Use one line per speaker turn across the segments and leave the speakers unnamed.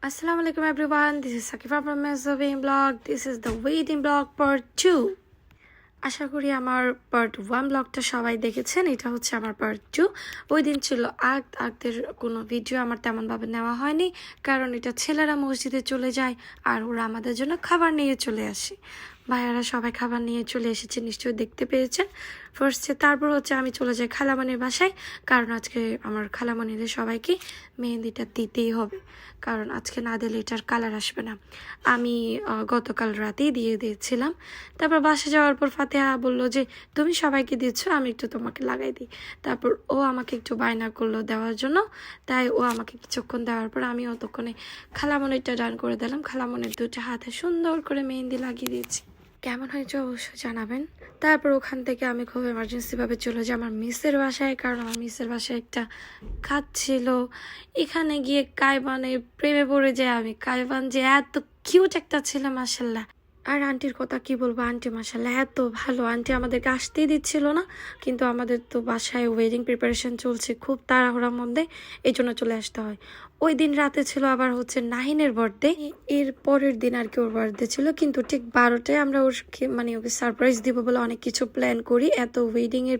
Assalamu alaikum everyone, this is Sakifa from Mesobein blog. This is the wedding blog part 2. আশা করি আমার part 1 ব্লগটা সবাই দেখেছেন। এটা হচ্ছে আমার পার্ট 2। ওই দিন ছিল আগদের কোনো ভিডিও আমার তেমনভাবে নেওয়া হয়নি, কারণ এটা ছেলেরা মসজিদে চলে যায় আর ওরা আমাদের জন্য খাবার নিয়ে চলে আসে। ভাইয়ারা সবাই খাবার নিয়ে চলে এসেছে, নিশ্চয়ই দেখতে পেয়েছেন। ফার্স্টে তারপর হচ্ছে আমি চলে যাই খালামণির বাসায়, কারণ আজকে আমার খালামণিদের সবাইকে মেহেন্দিটা দিতেই হবে, কারণ আজকে না দিলে এটার কালার আসবে না। আমি গতকাল রাতেই দিয়ে দিয়েছিলাম। তারপর বাসা যাওয়ার পর ফাতেহা বললো যে তুমি সবাইকে দিচ্ছ, আমি একটু তোমাকে লাগাই দিই। তারপর ও আমাকে একটু বায়না করলো দেওয়ার জন্য, তাই ও আমাকে কিছুক্ষণ দেওয়ার পর আমি অতক্ষণে খালামণিরটা ডান করে দিলাম। খালামণির দুটো হাতে সুন্দর করে মেহেন্দি লাগিয়ে দিয়েছি। কেমন হয়েছে অবশ্যই জানাবেন। তারপর ওখান থেকে আমি খুব এমার্জেন্সিভাবে চলে যাই আমার মিসের বাসায়, কারণ আমার মিসের বাসায় একটা কাজ ছিল। এখানে গিয়ে কাইবানের প্রেমে পড়ে যায় আমি। কাইবান যে এত কিউট একটা ছিল মাশাল্লাহ। আর আন্টির কথা কি বলবো, আন্টি মাশাল্লাহ এত ভালো। আন্টি আমাদেরকে আসতেই দিচ্ছিল না, কিন্তু আমাদের তো বাসায় ওয়েডিং প্রিপারেশন চলছে খুব তাড়াহুড়ার মধ্যে, এই জন্য চলে আসতে হয়। ওই দিন রাতে ছিল আবার হচ্ছে নাহিনের বার্থডে। এর পরের দিন আর কি ওর বার্থডে ছিল, কিন্তু ঠিক 12টায় আমরা ওকে সারপ্রাইজ দিব বলে অনেক কিছু প্ল্যান করি। এত ওয়েডিং এর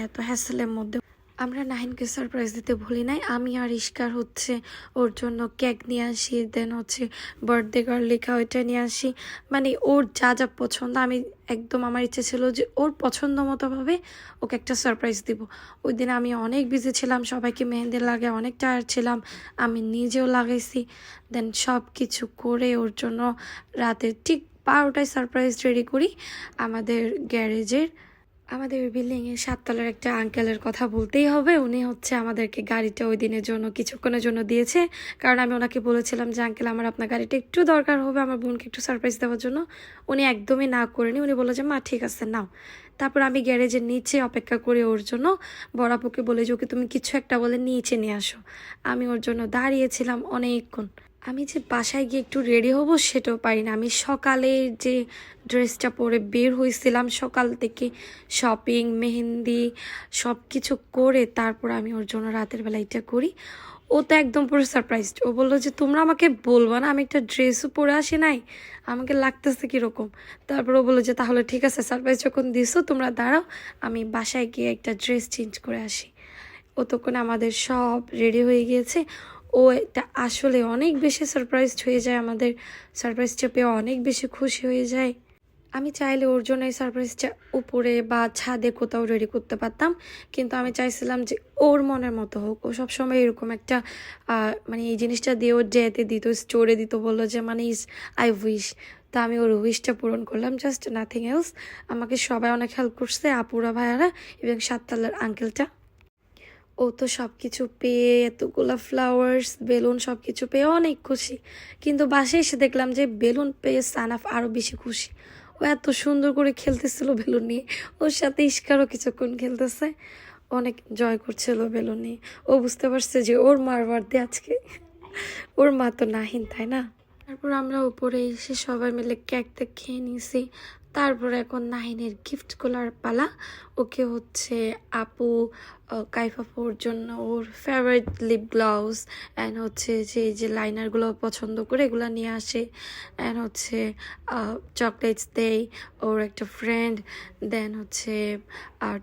এত হ্যাসেলের মধ্যে আমরা নাহিনকে সারপ্রাইজ দিতে ভুলি নাই। আমি আর ইস্কার হচ্ছে ওর জন্য কেক নিয়ে আসি, দেন হচ্ছে বার্থডে গার্ল লেখা ওইটা নিয়ে আসি। ওর যা যা পছন্দ, আমি একদম আমার ইচ্ছে ছিল যে ওর পছন্দ মতোভাবে ওকে একটা সারপ্রাইজ দিব। ওই দিন আমি অনেক বিজি ছিলাম, সবাইকে মেহেন্দি লাগে অনেক টায়ার্ড ছিলাম, আমি নিজেও লাগাইছি। দেন সব কিছু করে ওর জন্য রাতে ঠিক 12টায় সারপ্রাইজ রেডি করি। আমাদের গ্যারেজের আমাদের বিল্ডিংয়ের 7 তলার একটা আঙ্কেলের কথা বলতেই হবে। উনি হচ্ছে আমাদেরকে গাড়িটা ওই দিনের জন্য কিছুক্ষণের জন্য দিয়েছে, কারণ আমি ওনাকে বলেছিলাম যে আঙ্কেল আমার আপনার গাড়িটা একটু দরকার হবে আমার বোনকে একটু সারপ্রাইজ দেওয়ার জন্য। উনি একদমই না করেনি, উনি বললো যে মা ঠিক আছে নাও। তারপর আমি গ্যারেজের নিচে অপেক্ষা করি ওর জন্য। বড়াপুকে বলে যে ওকে তুমি কিছু একটা বলে নিচে নিয়ে আসো। আমি ওর জন্য দাঁড়িয়েছিলাম অনেকক্ষণ। আমি যে বাসায় গিয়ে একটু রেডি হব সেটাও পারি না। আমি সকালে যে ড্রেসটা পরে বের হয়েছিলাম, সকাল থেকে শপিং মেহেন্দি সব কিছু করে তারপর আমি ওর জন্য রাতের বেলা এটা করি। ও তো একদম পুরো সারপ্রাইজড। ও বললো যে তোমরা আমাকে বলবা না, আমি একটা ড্রেসও পরে আসি নাই, আমাকে লাগতেছে কীরকম। তারপর ও বললো যে তাহলে ঠিক আছে, সারপ্রাইজ যখন দিছো তোমরা দাঁড়াও, আমি বাসায় গিয়ে একটা ড্রেস চেঞ্জ করে আসি। ও তখন আমাদের সব রেডি হয়ে গিয়েছে। ও এটা আসলে অনেক বেশি সারপ্রাইজড হয়ে যায়, আমাদের সারপ্রাইজটা পেয়ে অনেক বেশি খুশি হয়ে যায়। আমি চাইলে ওর জন্য এই সারপ্রাইজটা উপরে বা ছাদে কোথাও রেডি করতে পারতাম, কিন্তু আমি চাইছিলাম যে ওর মনের মতো হোক। ও সবসময় এরকম একটা এই জিনিসটা দিয়ে ওর ডেতে দিত, স্টোরে দিত, বললো যে ইজ আই উইশ। তা আমি ওর উইশটা পূরণ করলাম, জাস্ট নাথিং এলস। আমাকে সবাই অনেক হেল্প করছে, আপুরা ভাইয়ারা এবং 7 তলার আঙ্কেলটা। ও তো সব কিছু পেয়ে, এতগুলা ফ্লাওয়ার্স বেলুন সব কিছু পেয়ে অনেক খুশি, কিন্তু বাসায় এসে দেখলাম যে বেলুন পেয়ে সানাফ আরও বেশি খুশি। ও এত সুন্দর করে খেলতেছিল বেলুন নিয়ে, ওর সাথে ইস্কারও কিছুক্ষণ খেলতেছে, অনেক জয় করছিল বেলুন নিয়ে। ও বুঝতে পারছে যে ওর মার বার্থডে আজকে, ওর মা তো নাহিন, তাই না। তারপর আমরা উপরে এসে সবাই মিলে কেকটা খেয়ে নিয়েছি। তারপর এখন নাহিনের গিফটগুলোর পালা। ওকে হচ্ছে আপু কাইফাপুর জন্য ওর ফেভারিট লিপ গ্লাউজ অ্যান্ড হচ্ছে যে লাইনারগুলো পছন্দ করে এগুলো নিয়ে আসে, অ্যান্ড হচ্ছে চকলেটস দেই ওর একটা ফ্রেন্ড। দেন হচ্ছে আর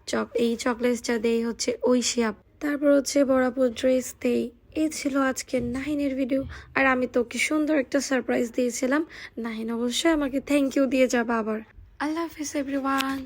এই চকলেটসটা দেই হচ্ছে ঐশী আপু। তারপর হচ্ছে বড়াপুর ড্রেস দেই। এই ছিল আজকের নাহিনের ভিডিও। আর আমি তোকে সুন্দর একটা সারপ্রাইজ দিয়েছিলাম। নাহিন অবশ্যই আমাকে থ্যাংক ইউ দিয়ে যাবে আবার। আল্লাহ হাফিজ এভরিওয়ান।